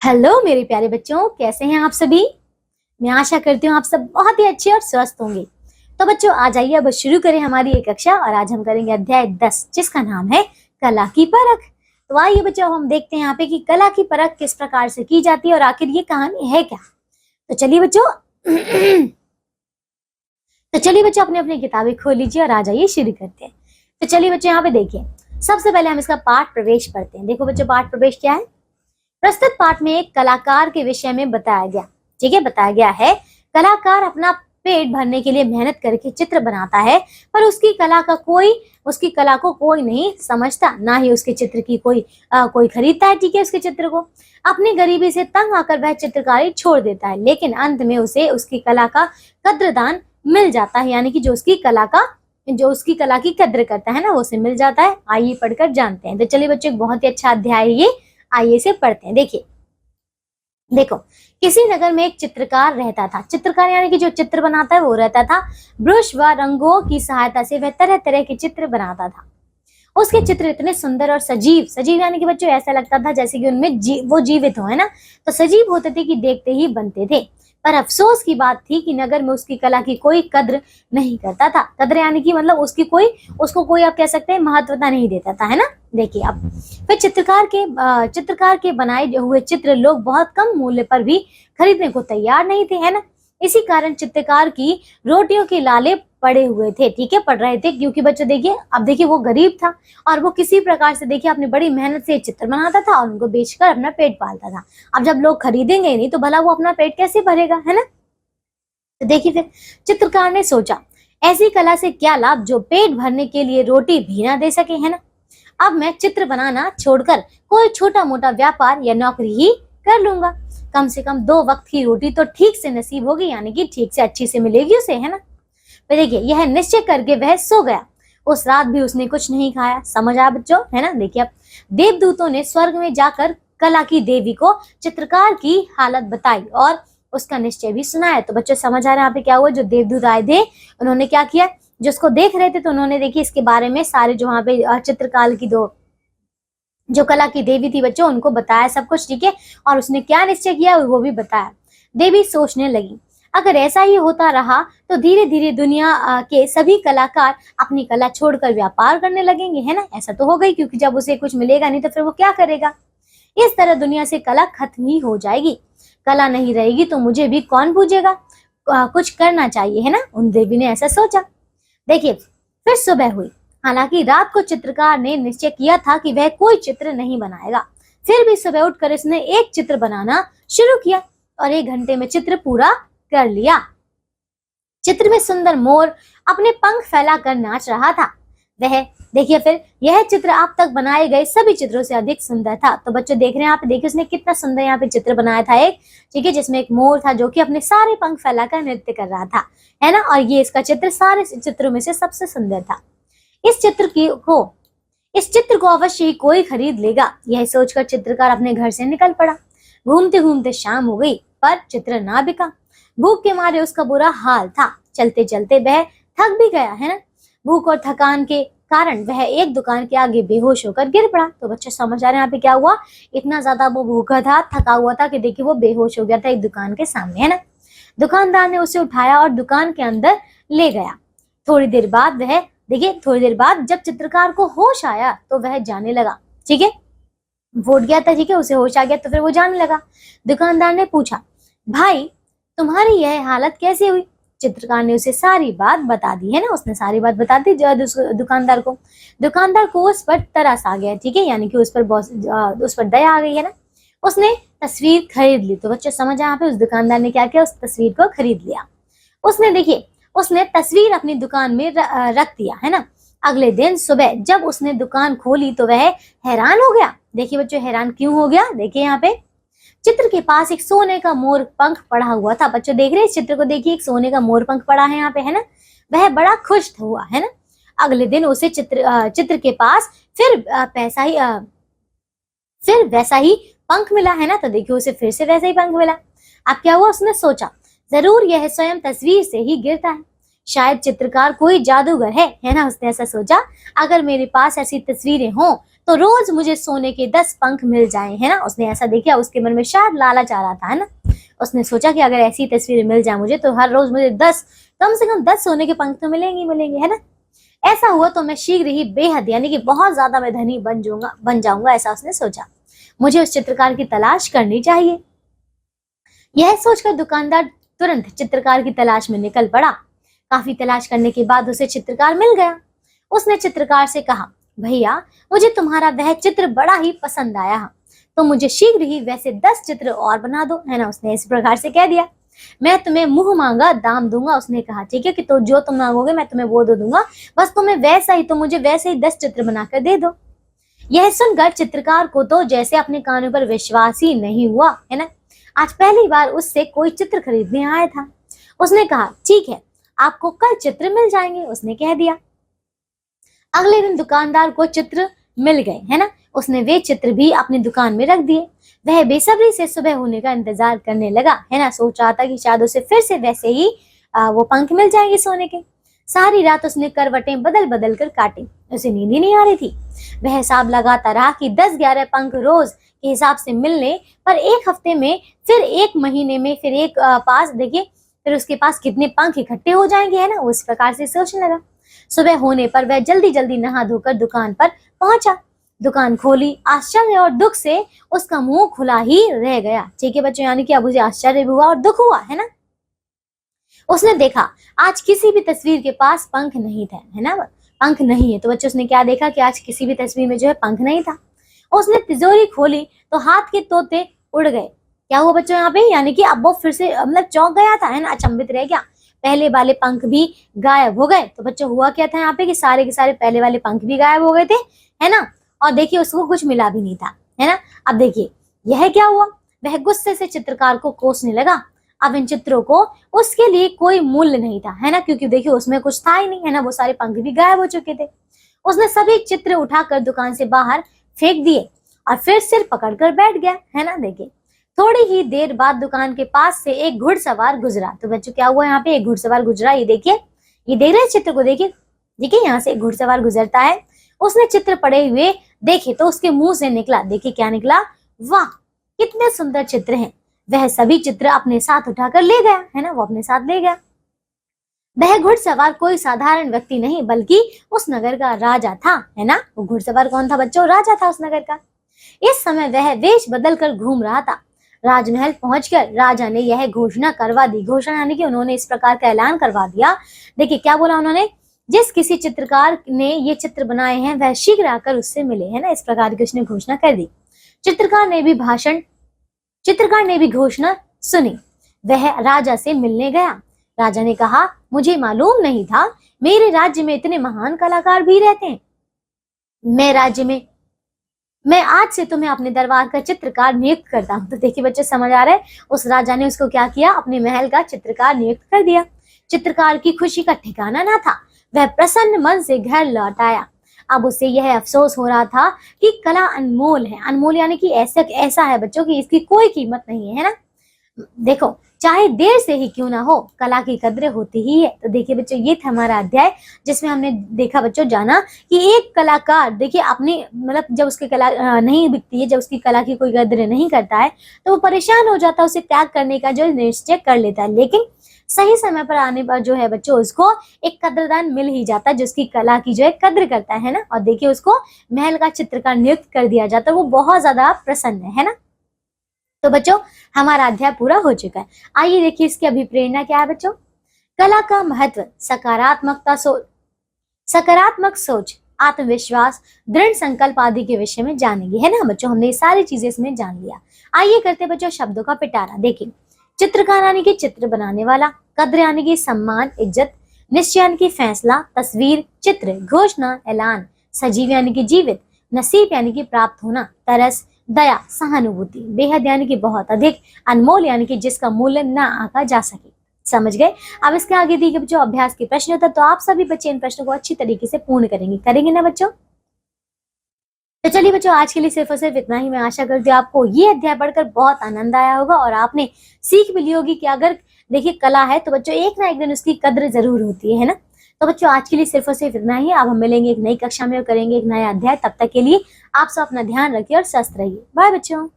Hello मेरे प्यारे बच्चों, कैसे हैं आप सभी। मैं आशा करती हूँ आप सब बहुत ही अच्छे और स्वस्थ होंगे। तो बच्चों आ जाइए, अब शुरू करें हमारी एक कक्षा और आज हम करेंगे अध्याय 10 जिसका नाम है कला की परख। तो आइए बच्चों हम देखते हैं यहाँ पे कि कला की परख किस प्रकार से की जाती है और आखिर ये कहानी है क्या। तो चलिए बच्चों अपने अपनी किताबें खोल लीजिए और आ जाइए शुरू करते हैं। तो चलिए बच्चों यहाँ पे देखिए, सबसे पहले हम इसका पाठ प्रवेश पढ़ते हैं। देखो बच्चों पाठ प्रवेश क्या है। प्रस्तुत पाठ में एक कलाकार के विषय में बताया गया, ठीक है, बताया गया है कलाकार अपना पेट भरने के लिए मेहनत करके चित्र बनाता है, पर उसकी कला को कोई नहीं समझता, ना ही उसके चित्र की कोई खरीदता है, ठीक है, उसके चित्र को। अपनी गरीबी से तंग आकर वह चित्रकारी छोड़ देता है, लेकिन अंत में उसे उसकी कला का कद्रदान मिल जाता है, यानी कि जो उसकी कला की कद्र करता है ना, वो उसे मिल जाता है। आइए पढ़कर जानते हैं। तो चलिए बच्चों, एक बहुत ही अच्छा अध्याय है ये, आइए इसे पढ़ते हैं। देखो, किसी नगर में एक चित्रकार रहता था। चित्रकार यानी कि जो चित्र बनाता है वो रहता था। ब्रश व रंगों की सहायता से वह तरह तरह के चित्र बनाता था। उसके चित्र इतने सुंदर और सजीव यानी कि बच्चों ऐसा लगता था जैसे कि उनमें वो जीवित हो, है ना, तो सजीव होते थे कि देखते ही बनते थे। पर अफसोस की बात थी कि नगर में उसकी कला की कोई कद्र नहीं करता था। कद्र यानी कि मतलब उसको कोई आप कह सकते हैं महत्वता नहीं देता था, है ना। देखिए अब फिर चित्रकार के बनाए हुए चित्र लोग बहुत कम मूल्य पर भी खरीदने को तैयार नहीं थे, है ना। इसी कारण चित्रकार की रोटियों के लाले पड़े हुए थे, ठीक है, पड़ रहे थे, क्योंकि बच्चों देखिए, अब देखिए वो गरीब था और वो किसी प्रकार से देखिए अपनी बड़ी मेहनत से चित्र बनाता था और उनको बेचकर अपना पेट पालता था। अब जब लोग खरीदेंगे नहीं तो भला वो अपना पेट कैसे भरेगा, है ना। तो देखिए फिर चित्रकार ने सोचा, ऐसी कला से क्या लाभ जो पेट भरने के लिए रोटी भी ना दे सके, है ना। अब मैं चित्र बनाना छोड़कर कोई छोटा मोटा व्यापार या नौकरी ही कर लूंगा। कम से कम 2 वक्त की रोटी तो ठीक से नसीब होगी, यानी कि ठीक से अच्छी से मिलेगी उसे, है ना। तो देखिए यह निश्चय करके वह सो गया। उस रात भी उसने कुछ नहीं खाया। समझ आया बच्चों, है ना। देखिए अब देवदूतों ने स्वर्ग में जाकर कला की देवी को चित्रकार की हालत बताई और उसका निश्चय भी सुनाया। तो बच्चों समझ आ रहा है यहाँ पे क्या हुआ। जो देवदूत आए थे उन्होंने क्या किया, जिसको देख रहे थे तो उन्होंने देखिए इसके बारे में सारे जो वहां पे चित्रकाल की जो कला की देवी थी बच्चों उनको बताया सब कुछ, ठीक है, और उसने क्या निश्चय किया वो भी बताया। देवी सोचने लगी, अगर ऐसा ही होता रहा तो धीरे धीरे दुनिया के सभी कलाकार अपनी कला छोड़कर व्यापार करने लगेंगे, है ना। ऐसा तो हो गई, क्योंकि जब उसे कुछ मिलेगा नहीं तो फिर वो क्या करेगा। इस तरह दुनिया से कला खत्म ही हो जाएगी। कला नहीं रहेगी तो मुझे भी कौन पूजेगा। कुछ करना चाहिए, है ना। उन देवी ने ऐसा सोचा। देखिए फिर सुबह हुई। हालांकि रात को चित्रकार ने निश्चय किया था कि वह कोई चित्र नहीं बनाएगा, फिर भी सुबह उठकर इसने एक चित्र बनाना शुरू किया और 1 घंटे में चित्र पूरा कर लिया। चित्र में सुंदर मोर अपने पंख फैलाकर नाच रहा था। वह देखिए फिर यह चित्र अब तक बनाए गए सभी चित्रों से अधिक सुंदर था। तो बच्चों देख रहे हैं यहाँ पे, देखिए उसने कितना सुंदर यहाँ पे चित्र बनाया था एक, ठीक है, जिसमें एक मोर था जो कि अपने सारे पंख फैलाकर नृत्य कर रहा था, है ना। और ये इसका चित्र सारे चित्रों में से सबसे सुंदर था। इस चित्र को अवश्य ही कोई खरीद लेगा, यह सोचकर चित्रकार अपने घर से निकल पड़ा। घूमते घूमते शाम हो गई पर चित्र ना बिका। भूख के मारे उसका बुरा हाल था। चलते चलते वह थक भी गया, है ना। भूख और थकान के कारण वह एक दुकान के आगे बेहोश होकर गिर पड़ा। तो बच्चे समझ आ रहे हैं यहाँ पे क्या हुआ। इतना ज्यादा वो भूखा था, थका हुआ था कि देखिए वो बेहोश हो गया था एक दुकान के सामने, है ना। दुकानदार ने उसे उठाया और दुकान के अंदर ले गया। थोड़ी देर बाद जब चित्रकार को होश आया तो वह जाने लगा, ठीक है, वो उठ गया था, ठीक है, उसे होश आ गया तो फिर वो जाने लगा। दुकानदार ने पूछा, भाई तुम्हारी यह हालत कैसे हुई। चित्रकार ने उसे सारी बात बता दी, है ना, उसने सारी बात बता दी दुकानदार को उस पर तरस आ गया, ठीक है, यानी कि उस पर दया आ गई, है ना। उसने तस्वीर खरीद ली। तो बच्चे समझ यहाँ पे उस दुकानदार ने क्या किया, उस तस्वीर को खरीद लिया। उसने तस्वीर अपनी दुकान में रख दिया, है ना। अगले दिन सुबह जब उसने दुकान खोली तो वह हैरान हो गया। देखिए बच्चों हैरान क्यों हो गया, देखिए यहाँ पे चित्र के पास एक सोने का मोर पंख पड़ा हुआ था। बच्चों देख रहे हैं इस चित्र को, देखिए एक सोने का मोर पंख पड़ा है यहाँ पे, है ना। वह बड़ा खुश हुआ, है ना। अगले दिन उसे चित्र के पास फिर वैसा ही पंख मिला, है ना। तो देखिए उसे फिर से वैसा ही पंख मिला। अब क्या हुआ, उसने सोचा जरूर यह स्वयं तस्वीर से ही गिरता है, शायद चित्रकार कोई जादूगर है ना। उसने ऐसा सोचा, अगर मेरे पास ऐसी तस्वीरें हों तो रोज मुझे सोने के 10 पंख मिल जाए, है ना। उसने ऐसा देखा, उसके मन में शायद लालच आ रहा था, है ना। उसने सोचा कि अगर ऐसी तस्वीर मिल जाए मुझे तो हर रोज मुझे 10, कम से कम 10 सोने के पंख तो मिलेंगे, है ना। ऐसा हुआ तो मैं शीघ्र ही बेहद यानी कि बहुत ज्यादा मैं धनी बन जाऊंगा, ऐसा उसने सोचा। मुझे उस चित्रकार की तलाश करनी चाहिए। यह सोचकर दुकानदार तुरंत चित्रकार की तलाश में निकल पड़ा। काफी तलाश करने के बाद उसे चित्रकार मिल गया। उसने चित्रकार से कहा, भैया मुझे तुम्हारा वह चित्र बड़ा ही पसंद आया, तो मुझे शीघ्र ही वैसे 10 चित्र और बना दो, है ना। उसने इस प्रकार से कह दिया। मैं तुम्हें मुंह मांगा दाम दूंगा, उसने कहा, ठीक है कि तो जो तुम मांगोगे मैं तुम्हें वो दे दूंगा, बस तुम्हें वैसा ही, तो मुझे वैसे ही 10 चित्र बनाकर दे दो। यह सुनकर चित्रकार को तो जैसे अपने कानों पर विश्वास ही नहीं हुआ, है ना। आज पहली बार उससे कोई चित्र खरीदने आया था। उसने कहा, ठीक है, आपको कल चित्र मिल जाएंगे, उसने कह दिया। अगले दिन दुकानदार को चित्र मिल गए, है ना। उसने वे चित्र भी अपनी दुकान में रख दिए। वह बेसब्री से सुबह होने का इंतजार करने लगा, है ना। सोच रहा था कि शायद उसे फिर से वैसे ही वो पंख मिल जाएंगे सोने के। सारी रात उसने करवटें बदल बदल कर काटी, उसे नींद ही नहीं आ रही थी। वह हिसाब लगाता रहा कि 10-11 पंख रोज के हिसाब से मिलने पर एक हफ्ते में, फिर एक महीने में, फिर एक पास देखिए, फिर उसके पास कितने पंख इकट्ठे हो जाएंगे, है ना। उस प्रकार से सोचने लगा। सुबह होने पर वह जल्दी जल्दी नहा धोकर दुकान पर पहुंचा। दुकान खोली, आश्चर्य और दुख से उसका मुंह खुला ही रह गया। ठीक है बच्चों, यानी कि अब उसे आश्चर्य भी हुआ और दुख हुआ, है ना। उसने देखा आज किसी भी तस्वीर के पास पंख नहीं थे, है ना। पंख नहीं है, तो बच्चों उसने क्या देखा कि आज किसी भी तस्वीर में जो है पंख नहीं था। उसने तिजोरी खोली तो हाथ के तोते उड़ गए। क्या हुआ बच्चों यहाँ पे, यानी कि अब वो फिर से मतलब चौंक गया था, है ना, अचंभित रह गया। पहले वाले पंख भी गायब हो गए। तो बच्चों हुआ क्या था यहाँ पे कि सारे के सारे पहले वाले पंख भी गायब हो गए थे, है ना। और देखिए उसको कुछ मिला भी नहीं था, है ना। अब देखिए यह क्या हुआ, वह गुस्से से चित्रकार को कोसने लगा। अब इन चित्रों को उसके लिए कोई मूल्य नहीं था, है ना, क्योंकि देखिए उसमें कुछ था ही नहीं, है ना। वो सारे पंख भी गायब हो चुके थे। उसने सभी चित्र उठाकर दुकान से बाहर फेंक दिए और फिर सिर पकड़कर बैठ गया, है ना। देखिए थोड़ी ही देर बाद दुकान के पास से एक घुड़सवार गुजरा। तो बच्चों क्या हुआ यहाँ पे, एक घुड़सवार गुजरा। ये देखिए, ये देख रहे हैं चित्र को, देखिए देखिए यहाँ से एक घुड़सवार गुजरता है। उसने चित्र पड़े हुए देखे तो उसके मुंह से निकला, देखिए क्या निकला, वाह कितने सुंदर चित्र हैं। वह सभी चित्र अपने साथ उठाकर ले गया, है ना, वो अपने साथ ले गया। वह घुड़सवार कोई साधारण व्यक्ति नहीं बल्कि उस नगर का राजा था, है ना। वो घुड़सवार कौन था बच्चों, राजा था उस नगर का। इस समय वह वेश बदल कर घूम रहा था। राजमहल पहुंचकर राजा ने यह घोषणा करवा दी। घोषणा यानी कि उन्होंने इस प्रकार का ऐलान करवा दिया। देखिए क्या बोला उन्होंने, जिस किसी चित्रकार ने ये चित्र बनाए हैं वह शीघ्र आकर उससे मिले, है ना। इस प्रकार की उसने घोषणा कर दी। चित्रकार ने भी घोषणा सुनी। वह राजा से मिलने गया। राजा ने कहा, मुझे मालूम नहीं था मेरे राज्य में इतने महान कलाकार भी रहते हैं। मैं आज से तुम्हें अपने दरबार का चित्रकार नियुक्त करता हूँ। तो देखिए बच्चे समझ आ रहा है, उस राजा ने उसको क्या किया, अपने महल का चित्रकार नियुक्त कर दिया। चित्रकार की खुशी का ठिकाना ना था। वह प्रसन्न मन से घर लौट आया। अब उसे यह अफसोस हो रहा था कि कला अनमोल है। अनमोल यानी कि ऐसा है बच्चों कि इसकी कोई कीमत नहीं है ना। देखो चाहे देर से ही क्यों ना हो, कला की कद्र होती ही है। तो देखिए बच्चों ये था हमारा अध्याय, जिसमें हमने देखा बच्चों, जाना कि एक कलाकार देखिए अपनी मतलब जब उसकी कला नहीं बिकती है, जब उसकी कला की कोई कद्र नहीं करता है तो वो परेशान हो जाता है, उसे त्याग करने का जो निश्चय कर लेता है। लेकिन सही समय पर आने पर जो है बच्चों उसको एक कद्रदान मिल ही जाता है, जिसकी कला की जो है कद्र करता है ना। और देखिए उसको महल का चित्रकार नियुक्त कर दिया जाता है, वो बहुत ज्यादा प्रसन्न है ना। तो बच्चों हमारा अध्याय पूरा हो चुका है। आइए देखिए इसकी अभिप्रेरणा क्या है बच्चों। कला का महत्व सकारात्मक सोच, आत्मविश्वास, दृढ़ संकल्प आदि के विषय में जानेंगे, है ना बच्चों। हमने ये सारी चीजें इसमें जान लिया। आइए करते बच्चों शब्दों का पिटारा। देखिए चित्रकार यानी कि चित्र बनाने वाला, कद्र यानी कि सम्मान इज्जत, निश्चय यानी कि फैसला, तस्वीर चित्र, घोषणा ऐलान, सजीव यानी कि जीवित, नसीब यानी कि प्राप्त होना, तरस दया सहानुभूति, बेहद यानी कि बहुत अधिक, अनमोल यानी कि जिसका मूल्य न आंका जा सके। समझ गए। अब इसके आगे दिए गए जो अभ्यास के प्रश्न होता है, तो आप सभी बच्चे इन प्रश्नों को अच्छी तरीके से पूर्ण करेंगे ना बच्चों। तो चलिए बच्चों आज के लिए सिर्फ और सिर्फ इतना ही। मैं आशा करती हूँ आपको ये अध्याय पढ़कर बहुत आनंद आया होगा और आपने सीख भी ली होगी कि अगर देखिए कला है तो बच्चों एक ना एक दिन उसकी कद्र जरूर होती है ना। तो बच्चों आज के लिए सिर्फ और सिर्फ इतना ही। अब हम मिलेंगे एक नई कक्षा में और करेंगे एक नया अध्याय। तब तक के लिए आप सब अपना ध्यान रखिए और स्वस्थ रहिए। बाय बच्चों।